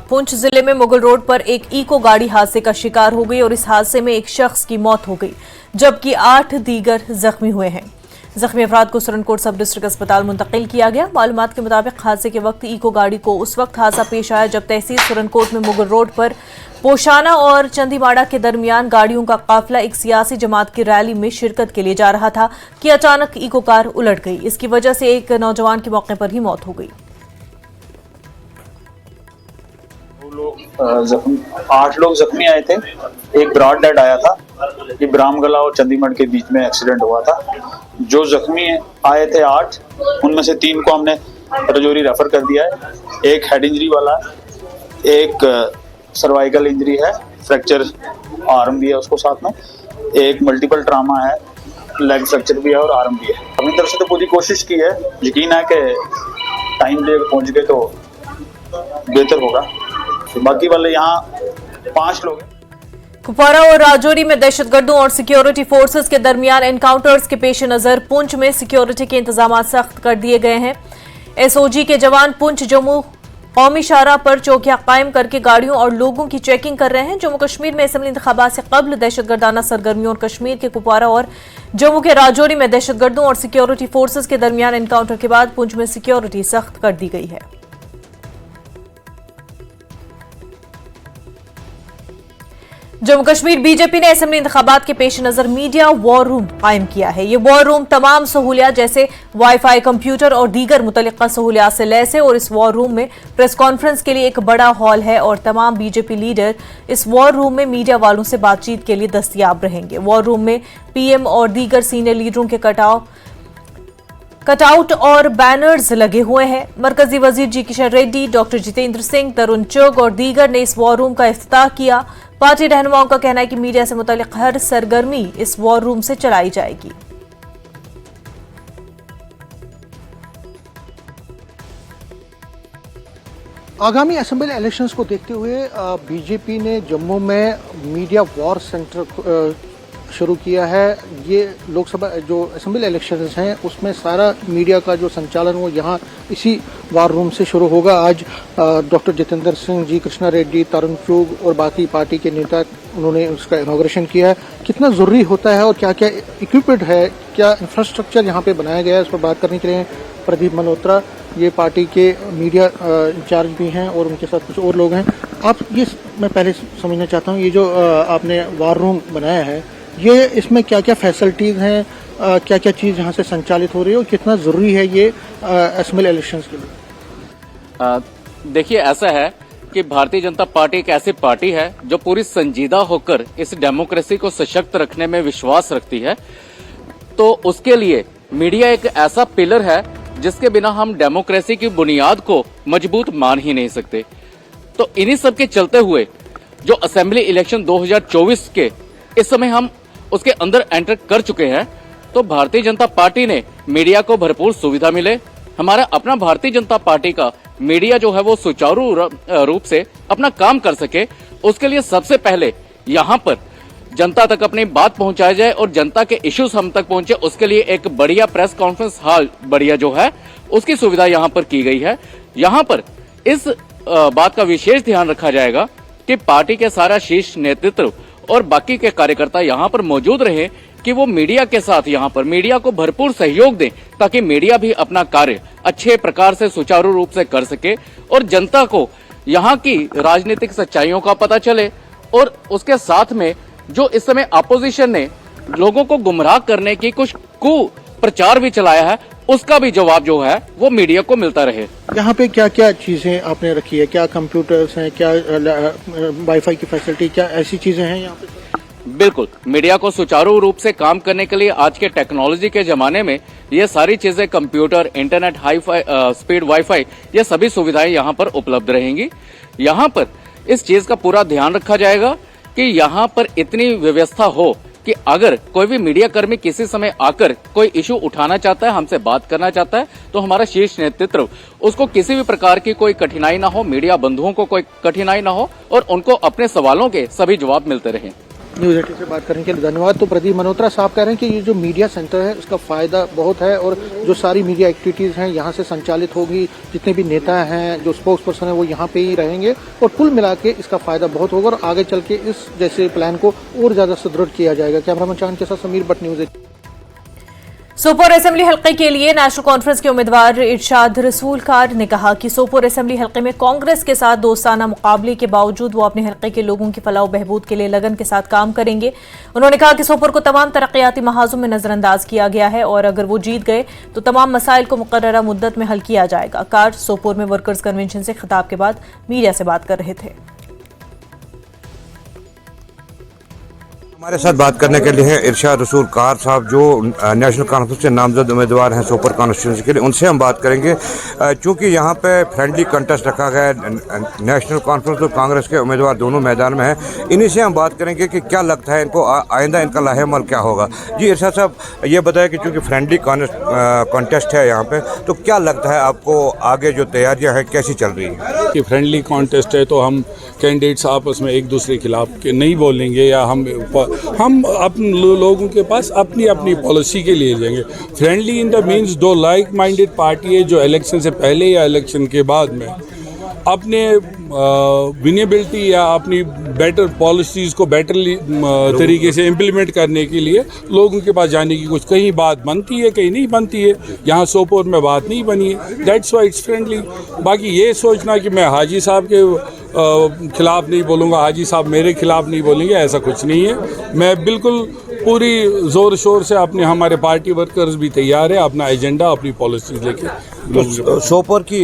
पुंछ जिले में मुगल रोड पर एक इको गाड़ी हादसे का शिकार हो गई और इस हादसे में एक शख्स की मौत हो गई, जबकि 8 दीगर जख्मी हुए हैं। जख्मी अफराद को सुरनकोट सब डिस्ट्रिक्ट अस्पताल मुंतकिल किया गया। मालूमात के मुताबिक हादसे के वक्त इको गाड़ी को उस वक्त हादसा पेश आया जब तहसील सुरनकोट में मुगल रोड पर पोशाना और चंदीमाड़ा के दरमियान गाड़ियों का काफिला एक सियासी जमात की रैली में शिरकत के लिए जा रहा था कि अचानक इको कार उलट गई। इसकी वजह से एक नौजवान की मौके पर ही मौत हो गई। 8 लोग जख्मी आए थे। एक ब्रॉड डेड आया था। ये ब्रामगला और चंदीमठ के बीच में एक्सीडेंट हुआ था। जो जख्मी आए थे 8, उनमें से 3 को हमने रजौरी रेफर कर दिया है। एक हेड इंजरी वाला, एक सर्वाइकल इंजरी है, फ्रैक्चर आर्म भी है उसको साथ में, एक मल्टीपल ट्रामा है, लेग फ्रैक्चर भी है और आर्म भी है। अपनी तरफ से तो पूरी कोशिश की है। यकीन है कि टाइम पे पहुंच गए तो बेहतर होगा। तो बाकी वाले यहाँ 5 लोग हैं। कुपवारा और राजौरी में दहशतगर्दों और सिक्योरिटी फोर्सेस के दरमियान एनकाउंटर्स के पेश नजर पुंछ में सिक्योरिटी के इंतजाम सख्त कर दिए गए हैं। एसओजी के जवान पुंछ जम्मू कौमी शाहराह पर चौकियां कायम करके गाड़ियों और लोगों की चेकिंग कर रहे हैं। जम्मू कश्मीर में असेंबली इंतखाबात से कबल दहशतगर्दाना सरगर्मियों और कश्मीर के कुपवारा और जम्मू के राजौरी में दहशतगर्दों और सिक्योरिटी फोर्सेस के दरमियान एनकाउंटर के बाद पुंछ में सिक्योरिटी सख्त कर दी गई है। जम्मू कश्मीर बीजेपी ने असेंबली इंतखाबात के पेश नजर मीडिया वॉर रूम कायम किया है। ये वॉर रूम तमाम सहूलियात जैसे वाईफाई, कंप्यूटर और दीगर मुतल्लिका सहूलियात से लैस है और इस वॉर रूम में प्रेस कॉन्फ्रेंस के लिए एक बड़ा हॉल है और तमाम बीजेपी लीडर इस वॉर रूम में मीडिया वालों से बातचीत के लिए दस्तयाब रहेंगे। वॉर रूम में पीएम और दीगर सीनियर लीडरों के कटआउट और बैनर्स लगे हुए हैं। मरकजी वजीर जी किशन रेड्डी, डॉक्टर जितेंद्र सिंह, तरुण चुग और दीगर ने इस वॉर रूम का इफ्तिताह किया। पार्टी रहनुमाओं का कहना है कि मीडिया से मुताल्लिक हर सरगर्मी इस वॉर रूम से चलाई जाएगी। आगामी असेंबली इलेक्शंस को देखते हुए बीजेपी ने जम्मू में मीडिया वॉर सेंटर शुरू किया है। ये लोकसभा जो असेंबली इलेक्शंस हैं उसमें सारा मीडिया का जो संचालन वो यहाँ इसी वॉर रूम से शुरू होगा। आज डॉक्टर जितेंद्र सिंह जी, कृष्णा रेड्डी, तरुण चुग और बाकी पार्टी के नेता उन्होंने उसका इनॉग्रेशन किया है। कितना जरूरी होता है और क्या क्या इक्विपमेंट है, क्या इंफ्रास्ट्रक्चर यहाँ पे बनाया गया है, इस पर बात करने के लिए प्रदीप मल्होत्रा, ये पार्टी के मीडिया इंचार्ज भी हैं और उनके साथ कुछ और लोग हैं। आप ये मैं पहले समझना चाहता हूँ, ये जो आपने वॉर रूम बनाया है ये इसमें क्या क्या फैसिलिटीज हैं, क्या क्या चीज़ यहाँ से संचालित हो रही है और कितना ज़रूरी है ये असेंबली इलेक्शंस के लिए? देखिए, ऐसा है कि भारतीय जनता पार्टी एक ऐसी पार्टी है जो पूरी संजीदा होकर इस डेमोक्रेसी को सशक्त रखने में विश्वास रखती है। तो उसके लिए मीडिया एक ऐसा पिलर है जिसके बिना हम डेमोक्रेसी की बुनियाद को मजबूत मान ही नहीं सकते। तो इन्हीं सब के चलते हुए जो असेंबली इलेक्शन 2024 के इस समय हम उसके अंदर एंटर कर चुके हैं, तो भारतीय जनता पार्टी ने मीडिया को भरपूर सुविधा मिले, हमारा अपना भारतीय जनता पार्टी का मीडिया जो है वो सुचारू रूप से अपना काम कर सके, उसके लिए सबसे पहले यहाँ पर जनता तक अपनी बात पहुंचाई जाए और जनता के इश्यूज हम तक पहुंचे, उसके लिए एक बढ़िया प्रेस कॉन्फ्रेंस हॉल बढ़िया जो है उसकी सुविधा यहाँ पर की गई है। यहाँ पर इस बात का विशेष ध्यान रखा जाएगा कि पार्टी के सारा शीर्ष नेतृत्व और बाकी के कार्यकर्ता यहाँ पर मौजूद रहे कि वो मीडिया के साथ यहाँ पर मीडिया को भरपूर सहयोग दें, ताकि मीडिया भी अपना कार्य अच्छे प्रकार से सुचारू रूप से कर सके और जनता को यहाँ की राजनीतिक सच्चाइयों का पता चले। और उसके साथ में जो इस समय अपोजिशन ने लोगों को गुमराह करने की कुछ कुप्रचार भी चलाया है, उसका भी जवाब जो है वो मीडिया को मिलता रहे। यहाँ पे क्या क्या चीजें आपने रखी है, क्या कंप्यूटर्स हैं, क्या वाईफाई की फैसिलिटी, क्या ऐसी चीजें हैं यहाँ पे? बिल्कुल, मीडिया को सुचारू रूप से काम करने के लिए आज के टेक्नोलॉजी के जमाने में ये सारी चीजें, computer, internet, high speed wifi, ये सभी सुविधाएं यहाँ पर उपलब्ध रहेंगी। यहाँ पर इस चीज का पूरा ध्यान रखा जाएगा कि यहाँ पर इतनी व्यवस्था हो कि अगर कोई भी मीडिया कर्मी किसी समय आकर कोई इशू उठाना चाहता है, हमसे बात करना चाहता है, तो हमारा शीर्ष नेतृत्व उसको किसी भी प्रकार की कोई कठिनाई ना हो, मीडिया बंधुओं को कोई कठिनाई ना हो और उनको अपने सवालों के सभी जवाब मिलते रहें। न्यूज़ 18 से बात करने के लिए धन्यवाद। तो प्रदीप मल्होत्रा साहब कह रहे हैं कि ये जो मीडिया सेंटर है इसका फ़ायदा बहुत है और जो सारी मीडिया एक्टिविटीज़ हैं यहाँ से संचालित होगी, जितने भी नेता हैं, जो स्पोक्स पर्सन है वो यहाँ पे ही रहेंगे और कुल मिला के इसका फ़ायदा बहुत होगा और आगे चल के इस जैसे प्लान को और ज़्यादा सुदृढ़ किया जाएगा। कैमरामैन चांद के साथ समीर भट्ट, न्यूज़ 18। सोपोर असेंबली हलके के लिए नेशनल कॉन्फ्रेंस के उम्मीदवार इरशाद रसूल कार ने कहा कि सोपोर असेंबली हलके में कांग्रेस के साथ दोस्ताना मुकाबले के बावजूद वो अपने हलके के लोगों की फलाह बहबूद के लिए लगन के साथ काम करेंगे। उन्होंने कहा कि सोपोर को तमाम तरक्याती महाजों में नजरअंदाज किया गया है और अगर वो जीत गए तो तमाम मसाइल को मुकर्ररा मुद्दत में हल किया जाएगा। कार सोपोर में वर्कर्स कन्वेंशन से खिताब के बाद मीडिया से बात कर रहे थे। हमारे साथ बात करने के लिए हैं इरशाद रसूल कार साहब, जो नेशनल कॉन्फ्रेंस से नामजद उम्मीदवार हैं सोपोर कॉन्स्टिट्यूंसी के लिए। उनसे हम बात करेंगे क्योंकि यहाँ पे फ्रेंडली कंटेस्ट रखा गया है, नेशनल कॉन्फ्रेंस और कांग्रेस के उम्मीदवार दोनों मैदान में हैं। इन्हीं से हम बात करेंगे कि क्या लगता है इनको आइंदा इनका लाहेअमल क्या होगा। जी इरशाद साहब, ये बताएं कि चूँकि फ्रेंडली कॉन्टेस्ट है यहाँ पे, तो क्या लगता है आपको आगे जो तैयारियाँ हैं कैसी चल रही है? कि फ्रेंडली कॉन्टेस्ट है तो हम कैंडिडेट्स आपस में एक दूसरे के खिलाफ नहीं बोलेंगे या हम अपने लोगों के पास अपनी अपनी पॉलिसी के लिए जाएंगे। फ्रेंडली इन द मीन्स दो लाइक माइंडेड पार्टी है जो इलेक्शन से पहले या इलेक्शन के बाद में अपने विनेबिलिटी या अपनी बेटर पॉलिसीज़ को बेटर तरीके से इम्प्लीमेंट करने के लिए लोगों के पास जाने की कुछ कहीं बात बनती है कहीं नहीं बनती है। यहाँ सोपोर में बात नहीं बनी है, दैट्स वाई इट्स फ्रेंडली। बाकी ये सोचना कि मैं हाजी साहब के खिलाफ नहीं बोलूँगा, हाजी साहब मेरे खिलाफ नहीं बोलेंगे, ऐसा कुछ नहीं है। मैं बिल्कुल पूरी ज़ोर शोर से अपने हमारे पार्टी वर्कर्स भी तैयार है अपना एजेंडा अपनी पॉलिसीज लेके। तो सोपोर की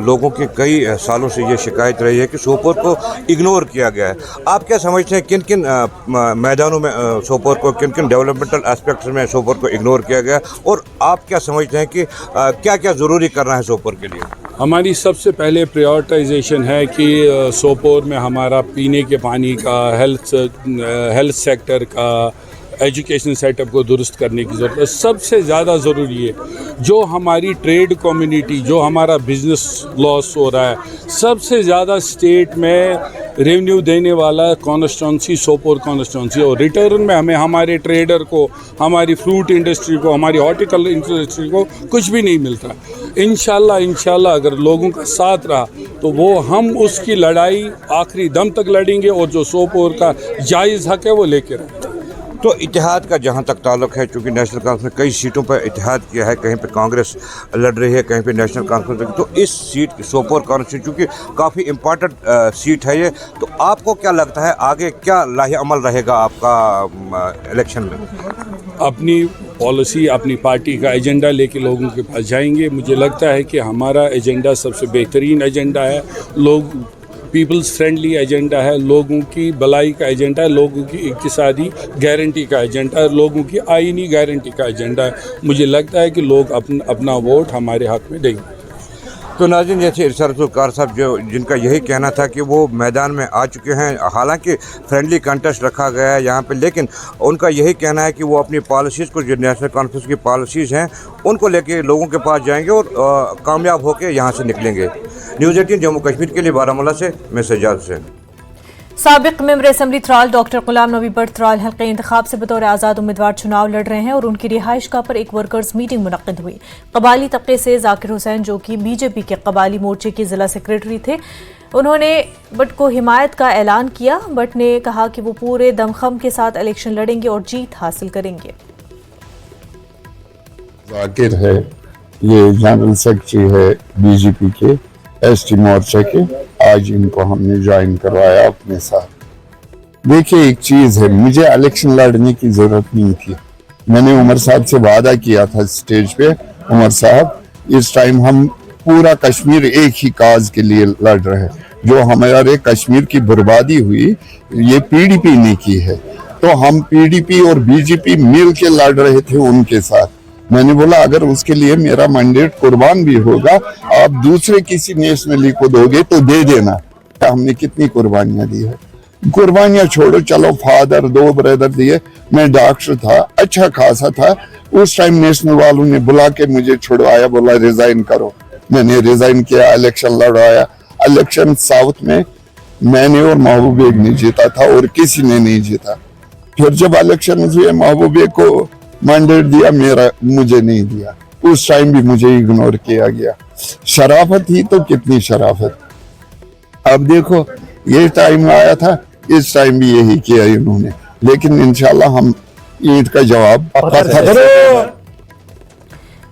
लोगों की कई सालों से ये शिकायत रही है कि सोपोर को इग्नोर किया गया है। आप क्या समझते हैं किन किन मैदानों में सोपोर को, किन किन डेवलपमेंटल एस्पेक्ट्स में सोपोर को इग्नोर किया गया, और आप क्या समझते हैं कि क्या क्या ज़रूरी करना है सोपोर के लिए? हमारी सबसे पहले प्रायोरिटाइजेशन है कि सोपोर में हमारा पीने के पानी का, हेल्थ सेक्टर का, एजुकेशन सेटअप को दुरुस्त करने की ज़रूरत है। सबसे ज़्यादा ज़रूरी है जो हमारी ट्रेड कम्युनिटी, जो हमारा बिजनेस लॉस हो रहा है, सबसे ज़्यादा स्टेट में रेवेन्यू देने वाला कॉन्स्टिट्यूंसी सोपोर कॉन्स्टिट्यूंसी, और रिटर्न में हमें हमारे ट्रेडर को, हमारी फ्रूट इंडस्ट्री को, हमारी हॉर्टिकल्चर इंडस्ट्री को कुछ भी नहीं मिलता। इंशाल्लाह अगर लोगों का साथ रहा तो वो हम उसकी लड़ाई आखिरी दम तक लड़ेंगे और जो सोपोर का जायज़ हक है वो लेके रहेंगे। तो इतिहाद का जहाँ तक ताल्लुक है, चूँकि नेशनल कॉन्फ्रेंस में कई सीटों पर इतिहाद किया है, कहीं पे कांग्रेस लड़ रही है, कहीं पे नेशनल कॉन्फ्रेंस, तो इस सीट सोपोर कॉन्स्टिट्यूंसी चूँकि काफ़ी इम्पोर्टेंट सीट है ये, तो आपको क्या लगता है आगे क्या लाहे-अमल रहेगा आपका इलेक्शन में? अपनी पॉलिसी, अपनी पार्टी का एजेंडा लेके लोगों के पास जाएंगे। मुझे लगता है कि हमारा एजेंडा सबसे बेहतरीन एजेंडा है, लोग पीपल्स फ्रेंडली एजेंडा है, लोगों की भलाई का एजेंडा है, लोगों की इक्तिसादी गारंटी का एजेंडा है, लोगों की आईनी गारंटी का एजेंडा है। मुझे लगता है कि लोग अपना वोट हमारे हक में देंगे। तो नाज़रीन, जैसे इरशाद रसूल कार साहब जिनका यही कहना था कि वो मैदान में आ चुके हैं, हालांकि फ्रेंडली कंटेस्ट रखा गया है यहाँ पे, लेकिन उनका यही कहना है कि वो अपनी पॉलिसीज़ को, जो नेशनल कॉन्फ्रेंस की पॉलिसीज़ हैं, उनको लेके लोगों के पास जाएंगे और कामयाब होकर यहाँ से निकलेंगे। न्यूज़ 18 जम्मू कश्मीर के लिए बारामूला से मैं सज्जाद हुसैन। साबिक member assembly Tral doctor Ghulam Nabi Bhatt Tral हल्के इंतखाब से बतौर आज़ाद उम्मीदवार चुनाव लड़ रहे हैं और उनकी रिहाइशगाह पर एक वर्कर्स मीटिंग मुनक्किद हुई। कबाली तबके से जाकिर हुसैन, जो कि बीजेपी के कबाली मोर्चे के जिला सेक्रेटरी थे, उन्होंने भट्ट को हिमायत का ऐलान किया। भट्ट ने कहा कि वो पूरे दमखम के साथ इलेक्शन लड़ेंगे और जीत हासिल करेंगे। जाकिर है, ये जनरल सेक्रेटरी है बीजेपी के एसटी मोर्चे के, आज इनको हमने ज्वाइन करवाया अपने साथ। देखिए एक चीज है, मुझे इलेक्शन लड़ने की जरूरत नहीं थी। मैंने उमर साहब से वादा किया था स्टेज पे, उमर साहब इस टाइम हम पूरा कश्मीर एक ही काज के लिए लड़ रहे हैं। जो हमारे कश्मीर की बर्बादी हुई ये पीडीपी ने की है, तो हम पीडीपी और बीजेपी मिल के लड़ रहे थे उनके साथ। मैंने बोला अगर उसके लिए मेरा मैंडेट कुर्बान भी होगा, आप दूसरे किसी नेशनली को दोगे तो दे देना। हमने कितनी कुर्बानियां दी है, कुर्बानियां छोड़ो, चलो फादर 2 ब्रदर दिए, मैं डॉक्टर था, अच्छा खासा था। उस टाइम नेशनल वालों ने बुला के मुझे छुड़वाया, बोला रिजाइन करो। मैंने रिजाइन किया, इलेक्शन लड़वाया। इलेक्शन साउथ में मैंने और महबूब बेग ने जीता था और किसी ने नहीं जीता। फिर जब इलेक्शन हुए महबूब बेग को मैंडेट दिया, मुझे नहीं दिया। उस टाइम भी मुझे इग्नोर किया गया। शराफत ही तो कितनी शराफत। अब देखो ये टाइम आया था, इस टाइम भी यही किया इन्होंने, लेकिन इंशाल्लाह हम ईद का जवाब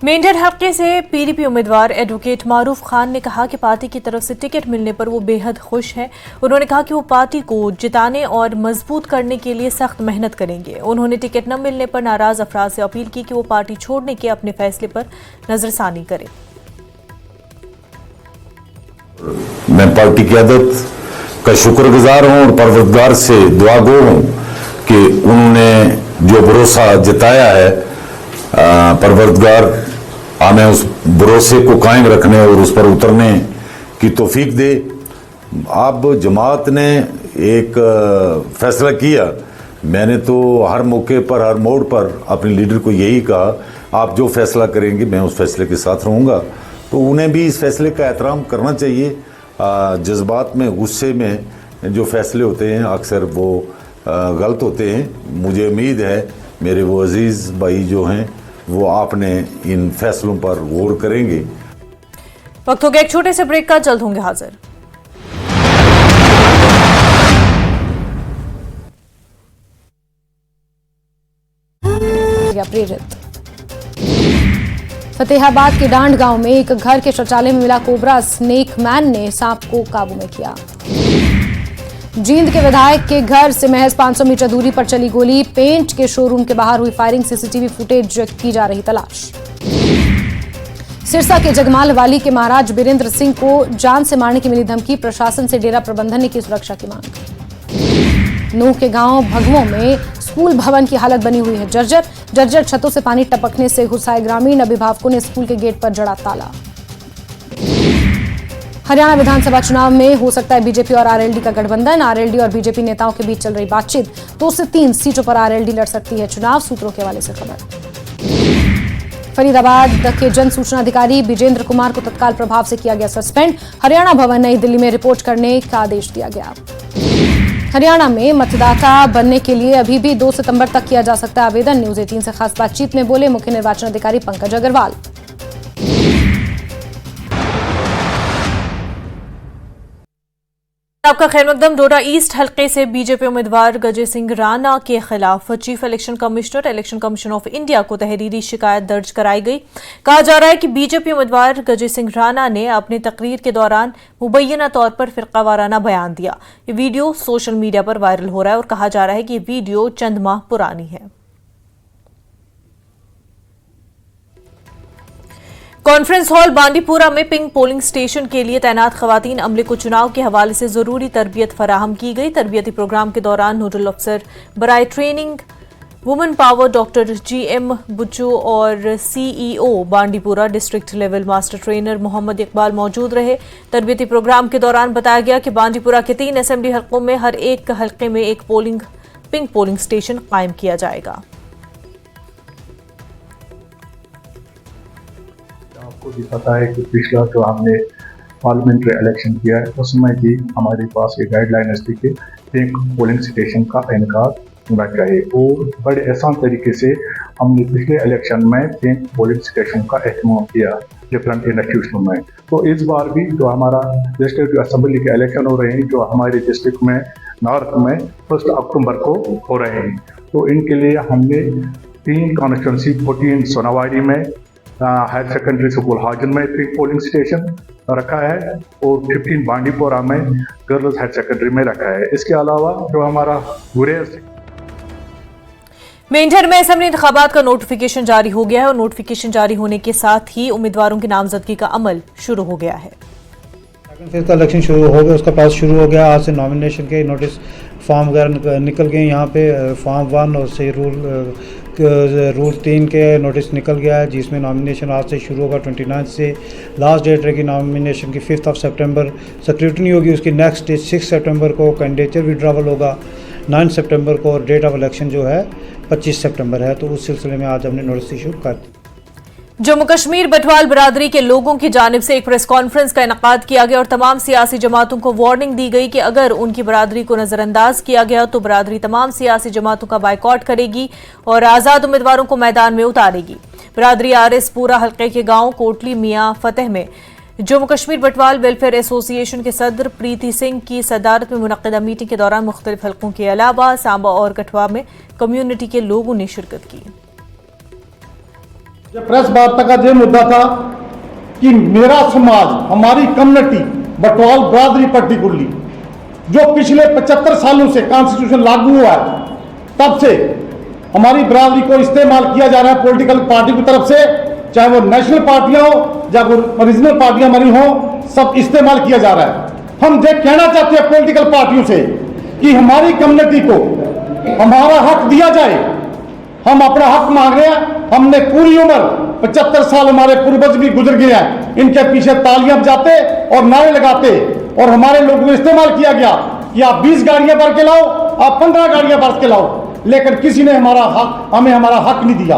मेंढर हल्के से पीडीपी उम्मीदवार एडवोकेट मारूफ खान ने कहा कि पार्टी की तरफ से टिकट मिलने पर वो बेहद खुश हैं। उन्होंने कहा कि वो पार्टी को जिताने और मजबूत करने के लिए सख्त मेहनत करेंगे। उन्होंने टिकट न मिलने पर नाराज अफराद से अपील की कि वो पार्टी छोड़ने के अपने फैसले पर नजरसानी करें। मैं पार्टी की क़यादत का शुक्रगुजार हूं और परवरदिगार से दुआगो हूं कि उन्होंने जो भरोसा जताया है, परवरदिगार हमें उस भरोसे को कायम रखने और उस पर उतरने की तौफीक दे। अब जमात ने एक फैसला किया, मैंने तो हर मौके पर हर मोड़ पर अपने लीडर को यही कहा, आप जो फैसला करेंगे मैं उस फैसले के साथ रहूँगा। तो उन्हें भी इस फैसले का एहतराम करना चाहिए। जज्बात में, गुस्से में जो फैसले होते हैं अक्सर वो गलत होते हैं। मुझे उम्मीद है मेरे वो अजीज़ भाई जो हैं वो आपने इन फैसलों पर गौर करेंगे। वक्त हो गया एक छोटे से ब्रेक का, जल्द होंगे हाजिर। प्रेरित फतेहाबाद के डांड गांव में एक घर के शौचालय में मिला कोबरा स्नेक मैन ने सांप को काबू में किया। जींद के विधायक के घर से महज 500 मीटर दूरी पर चली गोली। पेंट के शोरूम के बाहर हुई फायरिंग, सीसीटीवी फुटेज की जा रही तलाश। सिरसा के जगमाल वाली के महाराज बीरेंद्र सिंह को जान से मारने की मिली धमकी। प्रशासन से डेरा प्रबंधन ने की सुरक्षा की मांग। नूह के गांव भगवों में स्कूल भवन की हालत बनी हुई है जर्जर छतों से पानी टपकने से घुसाए ग्रामीण। अभिभावकों ने स्कूल के गेट पर जड़ा ताला। हरियाणा विधानसभा चुनाव में हो सकता है बीजेपी और आरएलडी का गठबंधन। आरएलडी और बीजेपी नेताओं के बीच चल रही बातचीत। 2 से 3 सीटों पर आरएलडी लड़ सकती है चुनाव, सूत्रों के हवाले से खबर। फरीदाबाद के जन सूचना अधिकारी विजेंद्र कुमार को तत्काल प्रभाव से किया गया सस्पेंड। हरियाणा भवन नई दिल्ली में रिपोर्ट करने का आदेश दिया गया। हरियाणा में मतदाता बनने के लिए अभी भी 2 सितंबर तक किया जा सकता है आवेदन। न्यूज 18 से खास बातचीत में बोले मुख्य निर्वाचन अधिकारी पंकज अग्रवाल। आपका खैर मकदम। डोडा ईस्ट हल्के से बीजेपी उम्मीदवार गजय सिंह राणा के खिलाफ chief election commissioner election commission of India को तहरीरी शिकायत दर्ज कराई गई। कहा जा रहा है कि बीजेपी उम्मीदवार गजय सिंह राणा ने अपनी तकरीर के दौरान मुबैना तौर पर फिरकावाराना बयान दिया। ये वीडियो सोशल मीडिया पर वायरल हो रहा है और कहा जा रहा है कि ये वीडियो चंद माह पुरानी है। कॉन्फ्रेंस हॉल बांडीपुरा में पिंक पोलिंग स्टेशन के लिए तैनात खवातीन अमले को चुनाव के हवाले से जरूरी तरबियत फराहम की गई। तरबियती प्रोग्राम के दौरान नोडल अफसर बराए training women power doctor GM Buchoo और CEO Bandipora district level master trainer Mohammad Iqbal मौजूद रहे। तरबियती प्रोग्राम के दौरान बताया गया कि बांडीपुरा के 3 असेंबली हलकों में हर एक हलके में एक पिंक पोलिंग स्टेशन कायम किया जाएगा। आपको भी पता है कि पिछला जो हमने पार्लियामेंट्री इलेक्शन किया है उसमें भी हमारे पास ये गाइडलाइंस थी कि पिंक पोलिंग स्टेशन का इनकार होना चाहिए और बड़े आसान तरीके से हमने पिछले इलेक्शन में पिंक पोलिंग स्टेशन का अहतमाम किया डिफरेंट इंस्टीट्यूशनों में। तो इस बार भी जो हमारा डिस्ट्रिक्ट असेंबली के इलेक्शन हो रहे हैं जो हमारे डिस्ट्रिक्ट में नॉर्थ में 1 अक्टूबर को हो रहे हैं, तो इनके लिए हमने 3 कॉन्स्टिट्यूंसी 14 सोनावाड़ी में हायर सेकेंडरी स्कूल हाजन में पिंक पोलिंग स्टेशन रखा है और 15 बांडीपुरा में गर्ल्स हायर सेकेंडरी में रखा है। इसके अलावा जो हमारा गुरेज मेंढर में असेंबली इंतखाबात का नोटिफिकेशन जारी हो गया है और नोटिफिकेशन जारी होने के साथ ही उम्मीदवारों की नामजदगी का अमल शुरू हो गया है। सेकंड फेज का इलेक्शन शुरू हो गया, उसका प्रोसेस शुरू हो गया। आज से नॉमिनेशन के नोटिस फॉर्म वगैरह निकल गए। यहाँ पे फॉर्म 1 और से रूल 3 के नोटिस निकल गया है जिसमें नॉमिनेशन आज से शुरू होगा 29 से। लास्ट डेट रहेगी नॉमिनेशन की 5 सितंबर। स्क्रूटनी होगी उसकी नेक्स्ट डे 6 सितंबर को। कैंडिडेचर विड्रॉवल होगा 9 सितंबर को और डेट ऑफ इलेक्शन जो है 25 सितंबर है। तो उस सिलसिले में आज हमने नोटिस इशू कर दी। जम्मू कश्मीर बटवाल बिरादरी के लोगों की जानिब से एक प्रेस कॉन्फ्रेंस का इनेकाद किया गया और तमाम सियासी जमातों को वार्निंग दी गई कि अगर उनकी बिरादरी को नजरअंदाज किया गया तो बिरादरी तमाम सियासी जमातों का बाइकआउट करेगी और आजाद उम्मीदवारों को मैदान में उतारेगी। बिरादरी आरएस पूरा हल्के के गांव कोटली मियां फतेह में जम्मू कश्मीर बटवाल वेलफेयर एसोसिएशन के सदर प्रीति सिंह की सदारत में मुनक्किदा मीटिंग के दौरान मुख्तलिफ हल्कों के अलावा सांबा और कठुआ में कम्युनिटी के लोगों ने शिरकत की। प्रेस वार्ता का यह मुद्दा था कि मेरा समाज, हमारी कम्युनिटी बटवाल बिरादरी पर्टिकुलरली जो पिछले 75 सालों से कॉन्स्टिट्यूशन लागू हुआ है तब से हमारी बिरादरी को इस्तेमाल किया जा रहा है पॉलिटिकल पार्टी की तरफ से, चाहे वो नेशनल पार्टियां हो या वो रीजनल पार्टियां हमारी हो, सब इस्तेमाल किया जा रहा है। हम ये कहना चाहते हैं पॉलिटिकल पार्टियों से कि हमारी कम्युनिटी को हमारा हक दिया जाए। हम अपना हक मांग रहे हैं। हमने पूरी उम्र 75 साल हमारे पूर्वज भी गुजर गए हैं, इनके पीछे तालियां बजाते और नारे लगाते और हमारे लोगों को इस्तेमाल किया गया कि आप 20 गाड़ियां भर के लाओ, आप 15 गाड़ियां भर के लाओ, लेकिन किसी ने हमें हमारा हक नहीं दिया।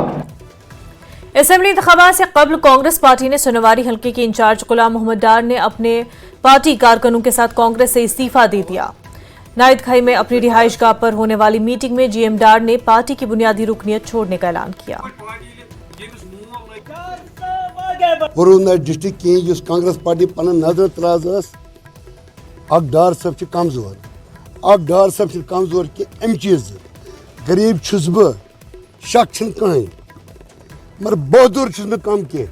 असेंबली इंतखाबात से कबल कांग्रेस पार्टी ने सोनवारी हल्के के इंचार्ज गुलाम मोहम्मद डार ने अपने पार्टी कारकुनों के साथ कांग्रेस से इस्तीफा दे दिया। नाइद खाई में अपनी रिहाइशगाह पर होने वाली मीटिंग में जीएम डार ने पार्टी की बुनियादी रुकनियत छोड़ने का ऐलान किया। डिस्ट्रिक्ट की कांग्रेस पार्टी पन नजर तराज डार सब कमजोर, डार सब कमजोर कि अम चीज गरीब छुस बह, शक कहीं, मगर बहादुर छुस कम कह,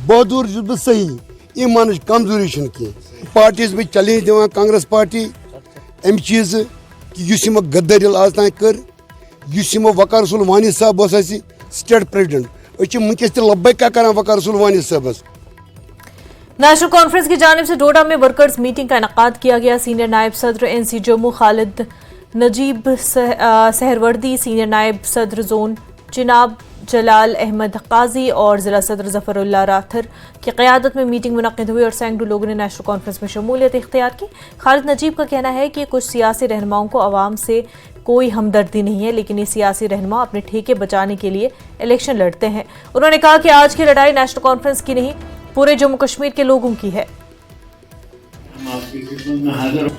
बहादुर छुस बह सही, ईमान कमजोरी कह। पार्टीज में चैलेंज दिवान कांग्रेस पार्टी अम चीज कि यमो गद्दारी आज तान कर, यमो वकार रसूल वानी साहब स्टेट प्रेसिडेंट, वनकस लब्बैक कर वकार रसूल वानी साहबस। नेशनल कॉन्फ्रेंस की जानिब से डोडा में वर्कर्स मीटिंग का इनेकाद किया गया। सीनियर नायब सदर एनसी जम्मू खालिद नजीब सहरवर्दी, सीनियर नायब सदर जोन चिनाब जलाल अहमद काजी और जिला सदर जफरुल्लाह राथर की क़यादत में मीटिंग मुनक़िद हुई और सैकड़ों लोगों ने नेशनल कॉन्फ्रेंस में शमूलियत इख्तियार की। खालिद नजीब का कहना है कि कुछ सियासी रहनुमाओं को आवाम से कोई हमदर्दी नहीं है, लेकिन ये सियासी रहनुमा अपने ठेके बचाने के लिए इलेक्शन लड़ते हैं। उन्होंने कहा कि आज की लड़ाई नेशनल कॉन्फ्रेंस की नहीं, पूरे जम्मू कश्मीर के लोगों की है।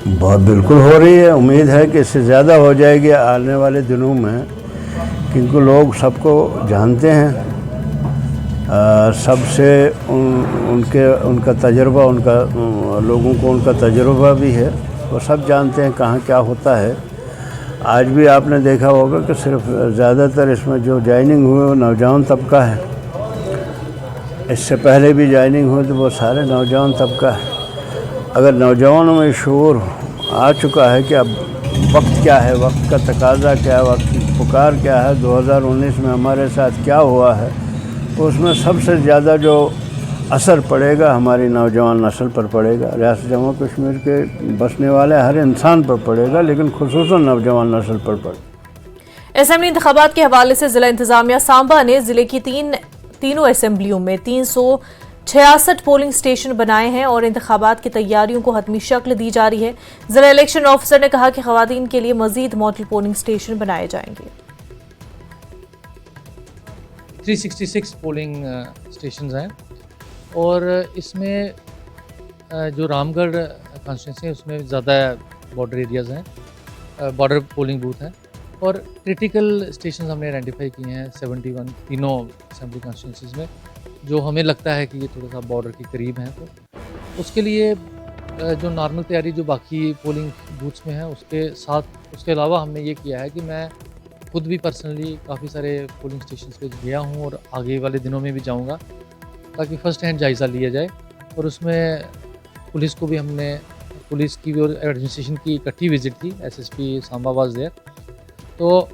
बहुत बिल्कुल हो रही है, उम्मीद है कि इससे ज़्यादा हो जाएगी आने वाले दिनों में, क्योंकि लोग सबको जानते हैं, सबसे उनका तजर्बा, लोगों को उनका तजर्बा भी है, वो सब जानते हैं कहाँ क्या होता है। आज भी आपने देखा होगा कि सिर्फ ज़्यादातर इसमें जो ज्वाइनिंग हुए वो नौजवान तबका है, इससे पहले भी ज्वाइनिंग हुई तो वो सारे नौजवान तबका है। अगर नौजवानों में शऊर आ चुका है कि अब वक्त क्या है, वक्त का तकाजा क्या है, वक्त की पुकार क्या है, 2019 में हमारे साथ क्या हुआ है, तो उसमें सबसे ज़्यादा जो असर पड़ेगा हमारी नौजवान नस्ल पर पड़ेगा, रियासत जम्मू कश्मीर के बसने वाले हर इंसान पर पड़ेगा, लेकिन खुसूसन नौजवान नस्ल पर पड़ेगा। असेंबली इंतखाबात के हवाले से जिला इंतजामिया सांबा ने जिले की तीनों असेंबलियों में 366 पोलिंग स्टेशन बनाए हैं और इंतखाबात की तैयारियों को हतमी शक्ल दी जा रही है। जिला इलेक्शन ऑफिसर ने कहा कि खवातीन के लिए मजीद मॉडल पोलिंग स्टेशन बनाए जाएंगे। 366 पोलिंग स्टेशन हैं और इसमें जो रामगढ़ कॉन्स्टिट्यूंसी है उसमें ज़्यादा बॉर्डर एरियाज़ हैं, बॉर्डर पोलिंग बूथ हैं और क्रिटिकल स्टेशन हमने आइडेंटिफाई किए हैं 71 तीनों असेंबली कॉन्स्टिट्यूंसीज़ में, जो हमें लगता है कि ये थोड़ा सा बॉर्डर के करीब हैं। तो उसके लिए जो नॉर्मल तैयारी जो बाकी पोलिंग बूथ्स में है उसके साथ, उसके अलावा हमने ये किया है कि मैं खुद भी पर्सनली काफ़ी सारे पोलिंग स्टेशन पे गया हूँ और आगे वाले दिनों में भी जाऊँगा, ताकि फ़र्स्ट हैंड जायज़ा लिया जाए। और उसमें पुलिस को भी हमने, पुलिस की और एडमिनिस्ट्रेशन की इकट्ठी विज़िट थी, एसएसपी सांबा वाज देयर। तो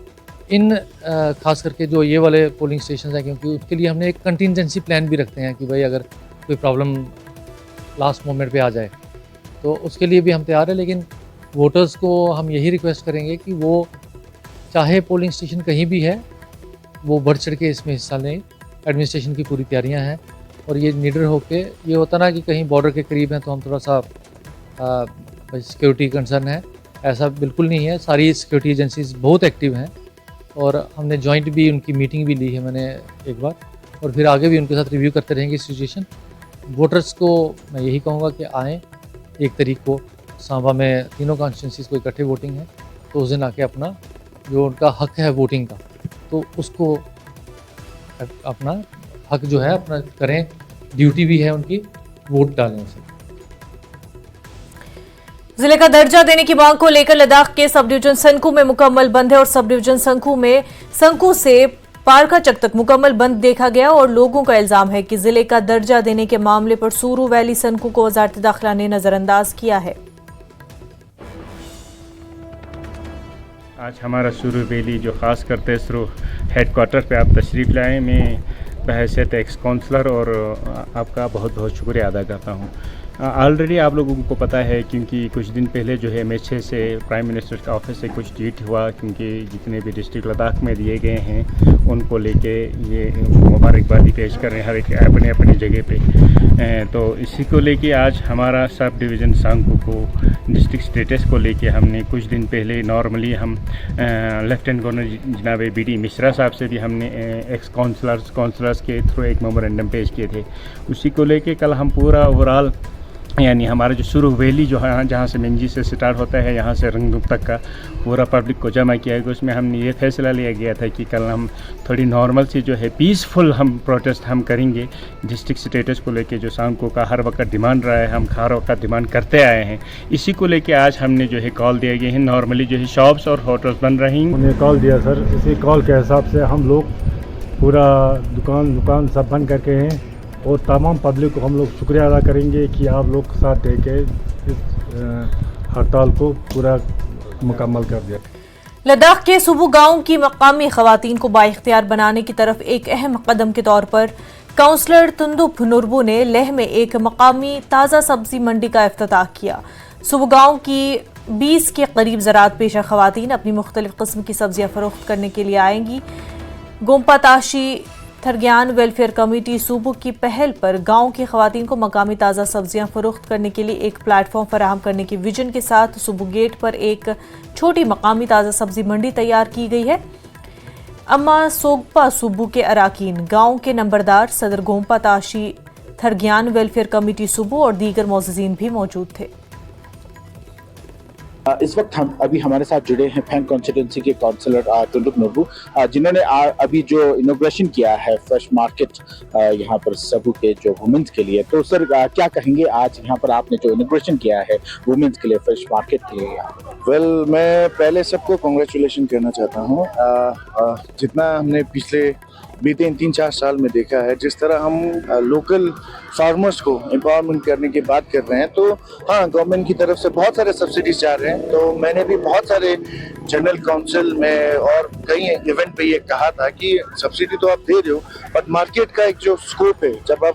इन ख़ास करके जो ये वाले पोलिंग स्टेशन हैं, क्योंकि उसके लिए हमने एक कंटिजेंसी प्लान भी रखते हैं कि भाई अगर कोई प्रॉब्लम लास्ट मोमेंट पे आ जाए तो उसके लिए भी हम तैयार हैं। लेकिन वोटर्स को हम यही रिक्वेस्ट करेंगे कि वो चाहे पोलिंग स्टेशन कहीं भी है वो बढ़ चढ़ के इसमें हिस्सा लें। एडमिनिस्ट्रेशन की पूरी तैयारियां हैं और ये निडर होके, ये होता ना कि कहीं बॉर्डर के करीब हैं तो हम थोड़ा सा सिक्योरिटी कंसर्न है, ऐसा बिल्कुल नहीं है। सारी सिक्योरिटी एजेंसीज बहुत एक्टिव हैं और हमने जॉइंट भी उनकी मीटिंग भी ली है मैंने एक बार, और फिर आगे भी उनके साथ रिव्यू करते रहेंगे सिचुएशन। वोटर्स को मैं यही कहूँगा कि आएँ 1 तारीख को सांबा में तीनों कॉन्स्टिट्यूंसीज को इकट्ठे वोटिंग है, तो उस दिन आके अपना जो उनका हक है वोटिंग का, तो उसको अपना हक जो है अपना करें, ड्यूटी भी है उनकी, वोट डालें उसे। जिले का दर्जा देने की मांग को लेकर लद्दाख के सब डिवीजन संकू में मुकम्मल बंद है और सब डिवीजन संकू से पारकाचक तक मुकम्मल बंद देखा गया और लोगों का इल्जाम है कि जिले का दर्जा देने के मामले पर सूरू वैली संकू को वजारत दाखिला ने नजरअंदाज किया है। आज हमारा सूरू वैली जो ख़ास करते इसरो हेडक्वार्टर पे आप तशरीफ़ लाए, मैं बहैसियत एक्स काउंसलर और आपका बहुत बहुत शुक्रिया अदा करता हूँ। ऑलरेडी आप लोगों को पता है क्योंकि कुछ दिन पहले जो है MHA से प्राइम मिनिस्टर के ऑफिस से कुछ ट्वीट हुआ, क्योंकि जितने भी डिस्ट्रिक्ट लद्दाख में दिए गए हैं उनको लेके ये मुबारकबादी पेश कर रहे हैं हर एक अपने अपनी जगह पे। तो इसी को लेके आज हमारा सब डिवीज़न सांगू को डिस्ट्रिक्ट स्टेटस को लेके हमने कुछ दिन पहले नॉर्मली हम लेफ्टिनेंट गवर्नर जनाब BD मिश्रा साहब से भी हमने एक्स काउंसलर्स के थ्रू एक मेमोरेंडम पेश किए थे। उसी को लेके कल हम पूरा ओवरऑल यानी हमारा जो सूरू वैली जो है जहाँ से मंजी से स्टार्ट होता है यहाँ से रंगदुग तक का पूरा पब्लिक को जमा किया गया। उसमें हमने ये फैसला लिया गया था कि कल हम थोड़ी नॉर्मल सी जो है पीसफुल हम प्रोटेस्ट हम करेंगे डिस्ट्रिक्ट स्टेटस को लेके, जो सांगू का हर वक्त डिमांड रहा है, हम हर वक्त डिमांड करते आए हैं। इसी को लेके आज हमने जो है कॉल दिया गया है। नॉर्मली जो है शॉप्स और होटल्स बंद रहेंगे। उन्हें कॉल दिया सर, इसी कॉल के हिसाब से हम लोग पूरा दुकान सब बंद करके हैं और तमाम पब्लिक को हम लोग शुक्रिया अदा करेंगे कि आप लोग साथ दे के इस हड़ताल को पूरा मुकम्मल कर दिया। लद्दाख के सुबू गांव की मकामी खवातीन को बाइख्तियार बनाने की तरफ एक अहम कदम के तौर पर काउंसलर तुंदुप नुरबू ने लेह में एक मकामी ताज़ा सब्जी मंडी का इफ्तिताह किया। सुबू गांव की 20 के करीब ज़राअत पेशा खवातीन अपनी मुख्तलिफ किस्म की सब्जियां फरोख्त करने के लिए आएंगी। गोम्पा ताशी थरग्यान वेलफेयर कमेटी सूबू की पहल पर गांव की खवातीन को मकामी ताज़ा सब्जियां फरोख्त करने के लिए एक प्लेटफॉर्म फराहम करने की विजन के साथ सूबू गेट पर एक छोटी मकामी ताज़ा सब्जी मंडी तैयार की गई है। अम्मा सोगपा सूबू के अराकीन, गांव के नंबरदार, सदर गोम्पा ताशी थरग्यान वेलफेयर कमेटी सूबू और दीगर मौजूदीन भी मौजूद थे। इस वक्त अभी हमारे साथ जुड़े हैं फैंग कॉन्स्टिट्यूंसी के काउंसलर तुंदुप नुरबू, जिन्होंने अभी जो इनॉग्रेशन किया है फ्रेश मार्केट यहाँ पर सबू के जो वुमेन्स के लिए। तो सर क्या कहेंगे आज यहाँ पर आपने जो इनॉग्रेशन किया है वुमेन्स के लिए, फ्रेश मार्केट के लिए? वेल, मैं पहले सबको कॉन्ग्रेचुलेशन करना चाहता हूँ। जितना हमने पिछले बीते 3-4 साल में देखा है, जिस तरह हम लोकल फार्मर्स को एम्पावरमेंट करने की बात कर रहे हैं, तो हाँ, गवर्नमेंट की तरफ से बहुत सारे सब्सिडीज जा रहे हैं। तो मैंने भी बहुत सारे जनरल काउंसिल में और कई इवेंट पे ये कहा था कि सब्सिडी तो आप दे रहे हो, बट मार्केट का एक जो स्कोप है, जब आप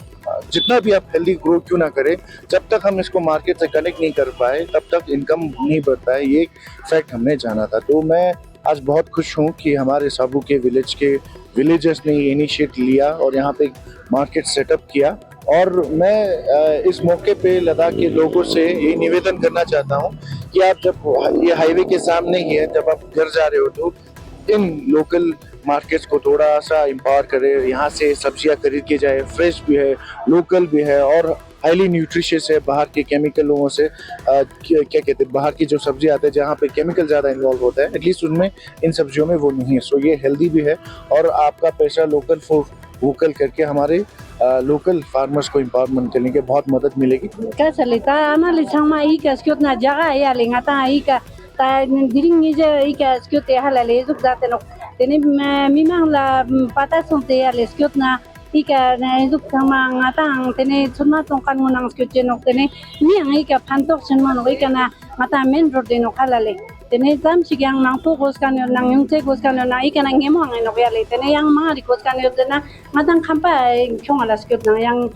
जितना भी आप हेल्दी ग्रो क्यों ना करें, जब तक हम इसको मार्केट से कनेक्ट नहीं कर पाए तब तक इनकम नहीं बढ़ता है। ये फैक्ट हमने जाना था। तो मैं आज बहुत खुश हूँ कि हमारे साबू के विलेजर्स ने इनिशिएट लिया और यहाँ पे मार्केट सेटअप किया। और मैं इस मौके पे लद्दाख के लोगों से ये निवेदन करना चाहता हूँ कि आप जब ये हाईवे के सामने ही है, जब आप घर जा रहे हो तो इन लोकल मार्केट्स को थोड़ा सा एम्पावर करें। यहाँ से सब्जियाँ खरीद के जाए, फ्रेश भी है, लोकल भी है और हाईली न्यूट्रिशियस है। बाहर के केमिकलों से क्या कहते हैं, बाहर की जो सब्जी आते हैं जहाँ पे केमिकल ज़्यादा इन्वॉल्व होता है, एटलीस्ट उनमें इन सब्जियों में वो नहीं है। सो ये हेल्दी भी है और आपका पैसा लोकल फॉर वोकल करके हमारे लोकल फार्मर्स को एम्पावरमेंट करने के बहुत मदद मिलेगी। ika na izuk sama ngatang tene sunna tongkan munang skutjenok tene ni ang ika pantok sunman ika na mata main road no kalale tene tam sigyang nang focus kan nang yung te kos kan na ika nang ngemo ang no yale tene yang ma ri kos kan na matang khampa kyong ala skut na yang